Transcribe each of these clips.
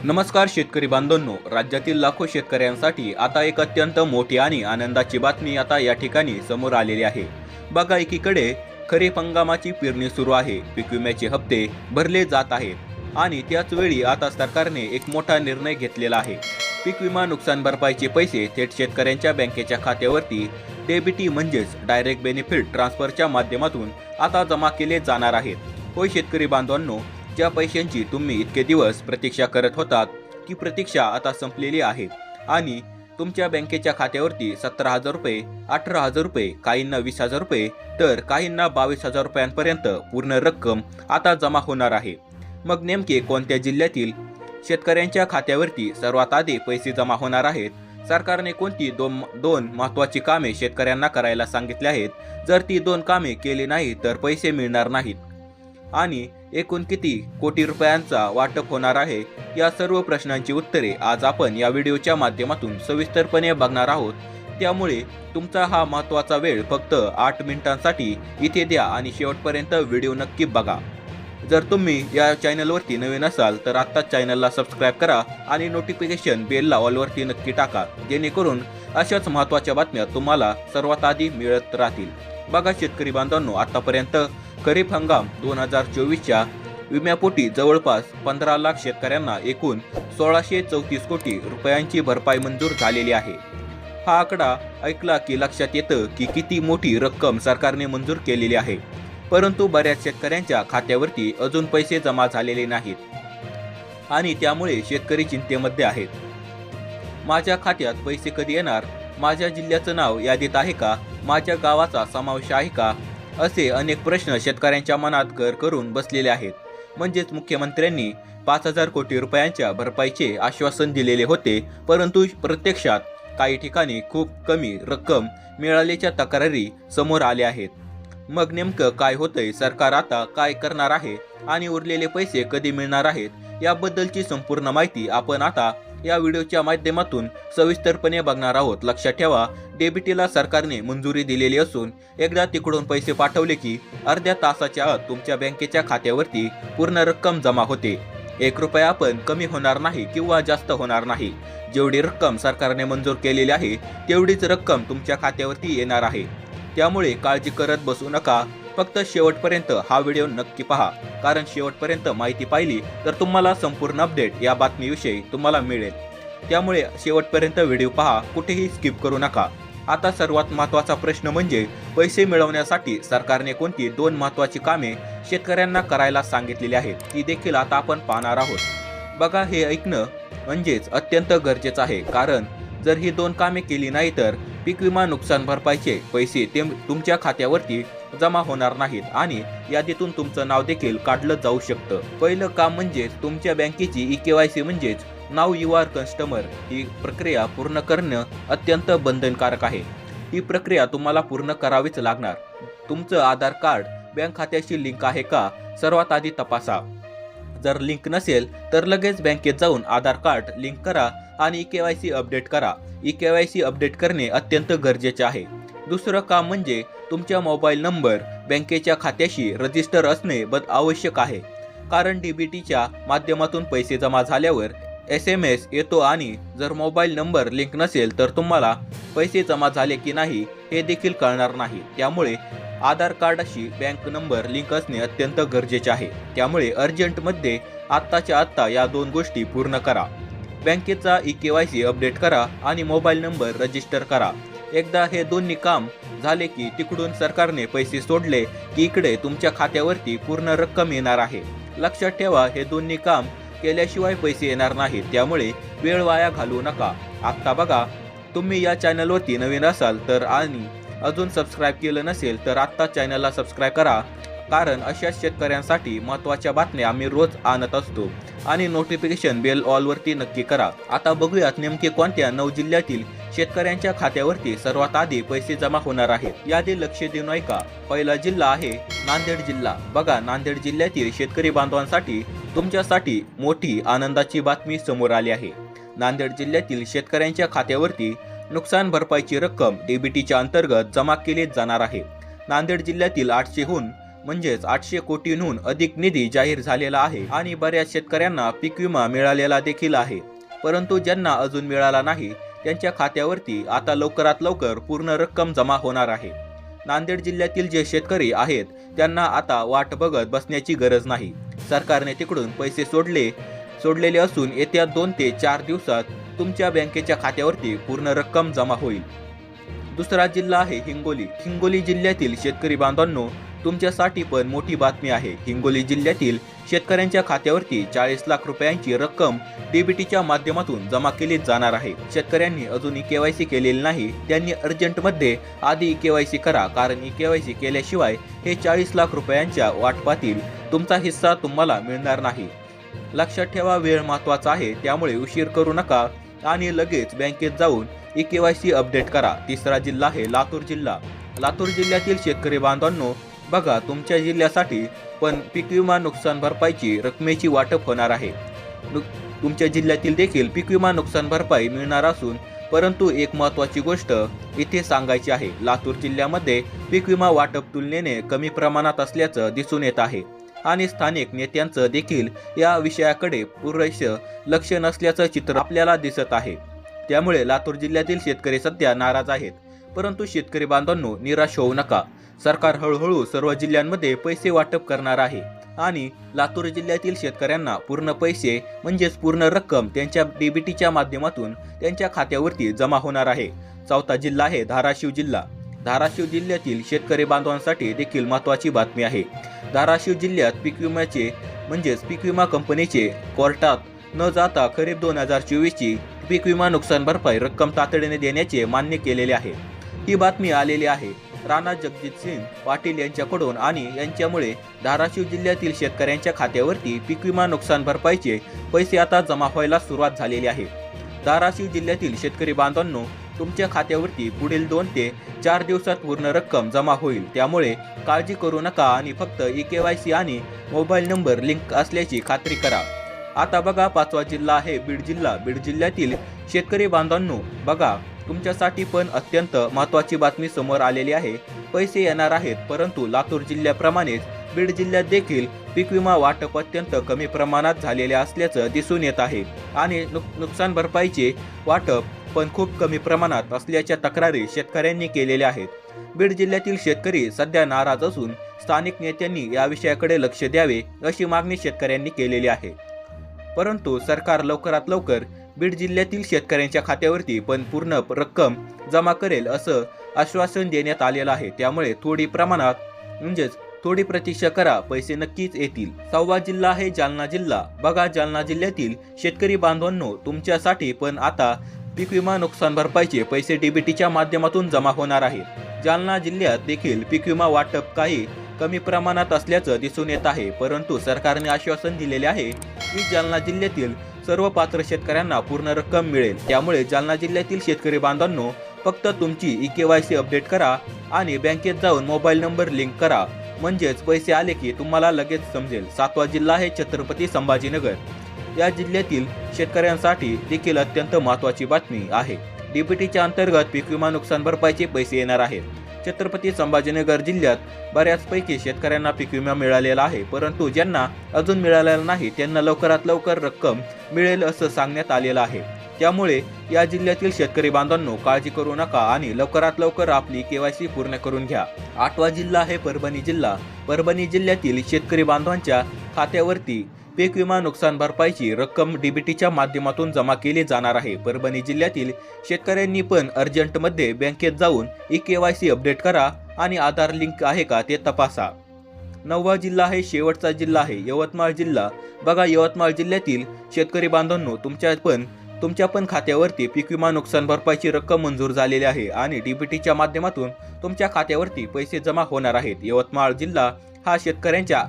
नमस्कार शेतकरी बांधवांनो, राज्यातील लाखो शेतकऱ्यांसाठी आता एक अत्यंत मोठी आणि आनंदाची बातमी आता या ठिकाणी समोर आलेली आहे। बघा, एकीकडे खरीप हंगामाची पेरणी सुरू आहे, पीक विम्याचे हप्ते भरले जात आहेत आणि त्याच वेळी आता सरकारने एक मोठा निर्णय घेतलेला आहे। पीक विमा नुकसान भरपाईचे पैसे थेट शेतकऱ्यांच्या बँकेच्या खात्यावरती डेबिटी म्हणजेच डायरेक्ट बेनिफिट ट्रान्सफरच्या माध्यमातून आता जमा केले जाणार आहेत। होय शेतकरी बांधवांनो, ज्या पैशांची तुम्ही इतके दिवस प्रतीक्षा करत होतात ती प्रतीक्षा आता संपलेली आहे आणि तुमच्या बँकेच्या खात्यावरती 17,000 रुपये, 18,000 रुपये, काहींना 20,000 रुपये तर काहींना 22,000 रुपयांपर्यंत पूर्ण रक्कम आता जमा होणार आहे। मग नेमके कोणत्या जिल्ह्यातील शेतकऱ्यांच्या खात्यावरती सर्वात आधी पैसे जमा होणार आहेत? सरकारने कोणती दोन महत्त्वाची कामे शेतकऱ्यांना करायला सांगितले आहेत? जर ती दोन कामे केली नाही तर पैसे मिळणार नाहीत आणि एकूण किती कोटी रुपयांचा वाटप होणार आहे, या सर्व प्रश्नांची उत्तरे आज आपण या व्हिडिओच्या माध्यमातून सविस्तरपणे बघणार आहोत। त्यामुळे तुमचा हा महत्त्वाचा वेळ फक्त 8 मिनिटांसाठी इथे द्या आणि शेवटपर्यंत व्हिडिओ नक्की बघा। जर तुम्ही या चॅनलवरती नवीन असाल तर आत्ताच चॅनलला सबस्क्राईब करा आणि नोटिफिकेशन बेलला ऑलवरती नक्की टाका, जेणेकरून अशाच महत्त्वाच्या बातम्या तुम्हाला सर्वात आधी मिळत राहतील। बघा शेतकरी बांधवांनो, आतापर्यंत खरीप हंगाम 2024च्या विम्यापोटी जवळपास 15 लाख शेतकऱ्यांना एकूण 1634 कोटी रुपयांची भरपाई मंजूर झालेली आहे। हा आकडा ऐकला की लक्षात येतं की किती मोठी रक्कम सरकारने मंजूर केलेली आहे, परंतु बऱ्याच शेतकऱ्यांच्या खात्यावरती अजून पैसे जमा झालेले नाहीत आणि त्यामुळे शेतकरी चिंतेमध्ये आहेत। माझ्या खात्यात पैसे कधी येणार? माझ्या जिल्ह्याचं नाव यादीत आहे का? माझ्या गावाचा समावेश आहे का? असे अनेक प्रश्न शेतकऱ्यांच्या मनात घर करून बसलेले आहेत। म्हणजेच मुख्यमंत्र्यांनी 5,000 कोटी रुपयांच्या भरपाईचे आश्वासन दिलेले होते, परंतु प्रत्यक्षात काही ठिकाणी खूप कमी रक्कम मिळाल्याच्या तक्रारी समोर आल्या आहेत। मग नेमकं काय होतंय? सरकार आता काय करणार आहे आणि उरलेले पैसे कधी मिळणार आहेत, याबद्दलची संपूर्ण माहिती आपण आता या व्हिडिओच्या माध्यमातून सविस्तरपणे बघणार आहोत। लक्षात ठेवा, डेबिटीला सरकारने मंजुरी दिलेली असून एकदा तिकडून पैसे पाठवले की अर्ध्या तासाच्या आत तुमच्या बँकेच्या खात्यावरती पूर्ण रक्कम जमा होते। 1 रुपया पण कमी होणार नाही किंवा जास्त होणार नाही। जेवढी रक्कम सरकारने मंजूर केलेली आहे तेवढीच रक्कम तुमच्या खात्यावरती येणार आहे। त्यामुळे काळजी करत बसू नका, फक्त शेवटपर्यंत हा व्हिडिओ नक्की पहा, कारण शेवटपर्यंत माहिती पाहिली तर तुम्हाला संपूर्ण अपडेट या बातमीविषयी तुम्हाला मिळेल। त्यामुळे शेवटपर्यंत व्हिडिओ पहा, कुठेही स्किप करू नका। आता सर्वात महत्त्वाचा प्रश्न म्हणजे पैसे मिळवण्यासाठी सरकारने कोणती 2 महत्त्वाची कामे शेतकऱ्यांना करायला सांगितलेली आहेत, ती देखील आता आपण पाहणार आहोत। बघा, हे ऐकणं म्हणजेच अत्यंत गरजेचं आहे, कारण जर ही 2 कामे केली नाही तर पीक विमा नुकसान भरपाईचे पैसे तुमच्या खात्यावरती जमा होणार नाहीत आणि यादीतून तुमचं नाव देखील काढलं जाऊ शकतं। पहिलं काम म्हणजे तुमच्या बँकेची EKYC म्हणजेच नाव युआर कस्टमर ही प्रक्रिया पूर्ण करणं अत्यंत बंधनकारक आहे। ही प्रक्रिया तुम्हाला पूर्ण करावीच लागणार। तुमचं आधार कार्ड बँक खात्याशी लिंक आहे का सर्वात आधी तपासा। जर लिंक नसेल तर लगेच बँकेत जाऊन आधार कार्ड लिंक करा आणि EKYC अपडेट करा। EKYC अपडेट करणे अत्यंत गरजेचे आहे। दुसरं काम म्हणजे तुमचा मोबाईल नंबर बँकेच्या खात्याशी रजिस्टर असणे आवश्यक आहे, कारण DBTच्या माध्यमातून पैसे जमा झाल्यावर SMS येतो आणि जर मोबाईल नंबर लिंक नसेल तर तुम्हाला पैसे जमा झाले की नाही हे देखील कळणार नाही। त्यामुळे आधार कार्डाशी बँक नंबर लिंक असणे अत्यंत गरजेचे आहे। त्यामुळे अर्जंटमध्ये आत्ताच्या आत्ता या 2 गोष्टी पूर्ण करा। बँकेचा EKYC अपडेट करा आणि मोबाईल नंबर रजिस्टर करा। एकदा हे दोन्ही काम झाले की तिकडून सरकारने पैसे सोडले की इकडे तुमच्या खात्यावरती पूर्ण रक्कम येणार आहे। लक्षात ठेवा, हे दोन्ही काम केल्याशिवाय पैसे येणार नाहीत, त्यामुळे वेळ वाया घालवू नका। आता बघा, तुम्ही या चॅनलवरती नवीन असाल तर आणि अजून सबस्क्राईब केलं नसेल तर आत्ता चॅनलला सबस्क्राईब करा, कारण अशाच शेतकऱ्यांसाठी महत्त्वाच्या बातम्या आम्ही रोज आणत असतो आणि नोटिफिकेशन बेल ऑलवरती नक्की करा। आता बघूयात नेमके कोणत्या 9 जिल्ह्यातील शेतकऱ्यांच्या खात्यावरती सर्वात आधी पैसे जमा होणार आहेत, यादी लक्ष देऊन ऐका। पहिला जिल्हा आहे नांदेड जिल्हा। बघा, नांदेड जिल्ह्यातील शेतकरी बांधवांसाठी तुमच्यासाठी मोठी आनंदाची बातमी समोर आली आहे। नांदेड जिल्ह्यातील शेतकऱ्यांच्या खात्यावरती नुकसान भरपाईची रक्कम DBTच्या अंतर्गत जमा केली जाणार आहे। नांदेड जिल्ह्यातील 800हून म्हणजेच 800 कोटींहून अधिक निधी जाहीर झालेला आहे आणि बऱ्याच शेतकऱ्यांना पीक विमा मिळालेला देखील आहे। परंतु ज्यांना अजून मिळाला नाही त्यांच्या खात्यावरती आता लवकरात लवकर पूर्ण रक्कम जमा होणार आहे। नांदेड जिल्ह्यातील जे शेतकरी आहेत त्यांना आता वाट बघत बसण्याची गरज नाही। सरकारने तिकडून पैसे सोडलेले असून येत्या 2 ते 4 दिवसात तुमच्या बँकेच्या खात्यावरती पूर्ण रक्कम जमा होईल। दुसरा जिल्हा आहे हिंगोली। हिंगोली जिल्ह्यातील शेतकरी बांधवांनो, तुमच्यासाठी पण मोठी बातमी आहे। हिंगोली जिल्ह्यातील शेतकऱ्यांच्या खात्यावरती 40 लाख रुपयांची रक्कम डीबीटीच्या माध्यमातून जमा केली जाणार आहे। शेतकऱ्यांनी अजूनही केवायसी केलेली नाही त्यांनी अर्जंटमध्ये आधी केवायसी करा, कारण केवायसी केल्याशिवाय हे 40 लाख रुपयांच्या वाटपातील तुमचा हिस्सा तुम्हाला मिळणार नाही। लक्षात ठेवा, वेळ महत्त्वाचा आहे, त्यामुळे उशीर करू नका आणि लगेच बँकेत जाऊन केवायसी अपडेट करा। तिसरा जिल्हा आहे लातूर जिल्हा। लातूर जिल्ह्यातील शेतकरी बांधवांनो, बघा तुमच्या जिल्ह्यासाठी पण पीक विमा नुकसान भरपाईची रकमेची वाटप होणार आहे। तुमच्या जिल्ह्यातील देखील पीक विमा नुकसान भरपाई मिळणार असून, परंतु एक महत्त्वाची गोष्ट इथे सांगायची आहे, लातूर जिल्ह्यामध्ये पीक विमा वाटप तुलनेने कमी प्रमाणात असल्याचं दिसून येत आहे आणि स्थानिक नेत्यांचं देखील या विषयाकडे पुरेसं लक्ष नसल्याचं चित्र आपल्याला दिसत आहे। त्यामुळे लातूर जिल्ह्यातील शेतकरी सध्या नाराज आहेत। परंतु शेतकरी बांधवांनो, निराश होऊ नका। सरकार हळूहळू सर्व जिल्ह्यांमध्ये पैसे वाटप करणार आहे आणि लातूर जिल्ह्यातील शेतकऱ्यांना पूर्ण पैसे म्हणजेच पूर्ण रक्कम त्यांच्या डीबीटीच्या माध्यमातून त्यांच्या खात्यावरती जमा होणार आहे। चौथा जिल्हा आहे धाराशिव जिल्हा। धाराशिव जिल्ह्यातील शेतकरी बांधवांसाठी देखील महत्त्वाची बातमी आहे। धाराशिव जिल्ह्यात पीक विम्याचे म्हणजेच पीक विमा कंपनीचे कोर्टात न जाता खरीप 2024 ची पीक विमा नुकसान भरपाई रक्कम तातडीने देण्याचे मान्य केलेले आहे। ही बातमी आलेली आहे राणा जगजितसिंग पाटील यांच्याकडून आणि यांच्यामुळे धाराशिव जिल्ह्यातील शेतकऱ्यांच्या खात्यावरती पीक विमा नुकसान भरपाईचे पैसे आता जमा व्हायला सुरुवात झालेली आहे। धाराशिव जिल्ह्यातील शेतकरी बांधवांनो, तुमच्या खात्यावरती पुढील 2 ते 4 दिवसात पूर्ण रक्कम जमा होईल, त्यामुळे काळजी करू नका आणि फक्त केवायसी आणि मोबाईल नंबर लिंक असल्याची खात्री करा। आता बघा, 5वा जिल्हा आहे बीड जिल्हा। बीड जिल्ह्यातील शेतकरी बांधवांनो, बघा तुमच्यासाठी पण अत्यंत महत्त्वाची बातमी समोर आलेली आहे। पैसे येणार आहेत, परंतु लातूर जिल्ह्याप्रमाणेच बीड जिल्ह्यात देखील पीक विमा वाटप अत्यंत कमी प्रमाणात झालेले असल्याचं दिसून येत आहे आणि नुकसान भरपाईचे वाटप पण खूप कमी प्रमाणात असल्याच्या तक्रारी शेतकऱ्यांनी केलेल्या आहेत। बीड जिल्ह्यातील शेतकरी सध्या नाराज असून स्थानिक नेत्यांनी या विषयाकडे लक्ष द्यावे अशी मागणी शेतकऱ्यांनी केलेली आहे। परंतु सरकार लवकरात लवकर बीड जिल्ह्यातील शेतकऱ्यांच्या खात्यावरती पण पूर्ण रक्कम जमा करेल असं आश्वासन देण्यात आलेलं आहे। त्यामुळे थोडी प्रतीक्षा करा, पैसे नक्कीच येतील। 6वा जिल्हा आहे जालना जिल्हा। बघा, जालना जिल्ह्यातील शेतकरी बांधवांनो, तुमच्यासाठी पण आता पीक विमा नुकसान भरपाईचे पैसे डीबीटीच्या माध्यमातून जमा होणार आहेत। जालना जिल्ह्यात देखील पीक विमा वाटप काही कमी प्रमाणात असल्याचं दिसून येत आहे, परंतु सरकारने आश्वासन दिलेले आहे की जालना जिल्ह्यातील सर्व पात्र शेतकऱ्यांना पूर्ण रक्कम मिळेल। त्यामुळे जालना जिल्ह्यातील शेतकरी बांधवांनो, फक्त तुमची केवायसी अपडेट करा आणि बँकेत जाऊन मोबाईल नंबर लिंक करा, म्हणजेच पैसे आले की तुम्हाला लगेच समजेल। 7वा जिल्हा आहे छत्रपती संभाजीनगर। या जिल्ह्यातील शेतकऱ्यांसाठी देखील अत्यंत महत्त्वाची बातमी आहे। डीबीटीच्या अंतर्गत पीक विमा नुकसान भरपाईचे पैसे येणार आहेत। छत्रपती संभाजीनगर जिल्ह्यात बऱ्याचपैकी शेतकऱ्यांना पीक विमा मिळालेला आहे, परंतु ज्यांना अजून मिळालेला नाही त्यांना लवकरात लवकर रक्कम मिळेल असं सांगण्यात आलेलं आहे। त्यामुळे या जिल्ह्यातील शेतकरी बांधवांनो, काळजी करू नका आणि लवकरात लवकर आपली केवायसी पूर्ण करून घ्या। 8वा जिल्हा आहे परभणी जिल्हा। परभणी जिल्ह्यातील शेतकरी बांधवांच्या खात्यावरती पीक विमा नुकसान भरपाईची रक्कम डीबीटीच्या माध्यमातून जमा केली जाणार आहे। परभणी जिल्ह्यातील शेतकऱ्यांनी पण अर्जंटमध्ये बँकेत जाऊन केवायसी अपडेट करा आणि आधार लिंक आहे का ते तपासा। 9वा जिल्हा आहे शेवटचा जिल्हा आहे यवतमाळ जिल्हा। बघा, यवतमाळ जिल्ह्यातील शेतकरी बांधवांनो, तुमच्या पण खात्यावरती पीक विमा नुकसान भरपाईची रक्कम मंजूर झालेली आहे आणि डीबीटीच्या माध्यमातून तुमच्या खात्यावरती पैसे जमा होणार आहेत। यवतमाळ जिल्हा हा शेतकऱ्यांच्या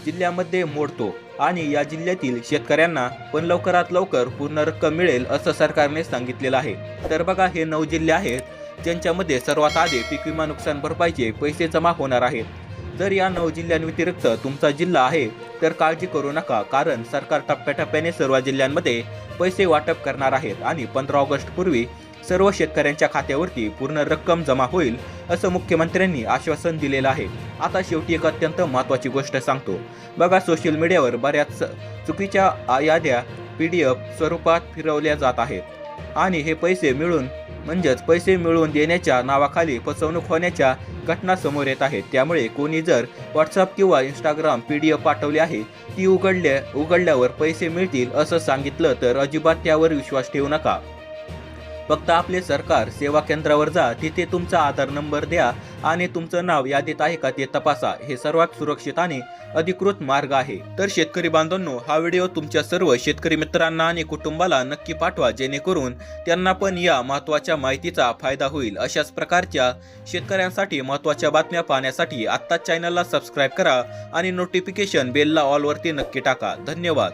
जिल्ह्यामध्ये मोडतो आणि या जिल्ह्यातील शेतकऱ्यांना पण लवकरात लवकर पूर्ण रक्कम मिळेल असं सरकारने सांगितलेलं आहे। तर बघा, हे 9 जिल्हे आहेत ज्यांच्यामध्ये सर्वात आधी पीक विमा नुकसान भरपाईचे पैसे जमा होणार आहेत। जर या 9 जिल्ह्यांव्यतिरिक्त तुमचा जिल्हा आहे तर काळजी करू नका, कारण सरकार टप्प्याटप्प्याने सर्व जिल्ह्यांमध्ये पैसे वाटप करणार आहेत आणि 15 ऑगस्ट पूर्वी सर्व शेतकऱ्यांच्या खात्यावरती पूर्ण रक्कम जमा होईल असं मुख्यमंत्र्यांनी आश्वासन दिलेलं आहे। आता शेवटी एक अत्यंत महत्त्वाची गोष्ट सांगतो बघा, सोशल मीडियावर बऱ्याच चुकीच्या याद्या PDF स्वरूपात फिरवल्या जात आहेत आणि हे पैसे मिळवून देण्याच्या नावाखाली फसवणूक होण्याच्या घटना समोर येत आहेत। त्यामुळे कोणी जर WhatsApp किंवा Instagram PDF पाठवली आहे, ती उघडल्यावर पैसे मिळतील असं सांगितलं तर अजिबात त्यावर विश्वास ठेवू नका। फक्त आपले सरकार सेवा केंद्रावर जा, तिथे तुमचा आधार नंबर द्या आणि तुमचं नाव यादीत आहे का ते तपासा। हे सर्वात सुरक्षित आणि अधिकृत मार्ग आहे। तर शेतकरी बांधवांनो, हा व्हिडिओ तुमच्या सर्व शेतकरी मित्रांना आणि कुटुंबाला नक्की पाठवा, जेणेकरून त्यांना पण या महत्त्वाच्या माहितीचा फायदा होईल। अशाच प्रकारच्या शेतकऱ्यांसाठी महत्त्वाच्या बातम्या पाहण्यासाठी आत्ताच चॅनलला सबस्क्राईब करा आणि नोटिफिकेशन बेलला ऑल वरती नक्की टाका। धन्यवाद।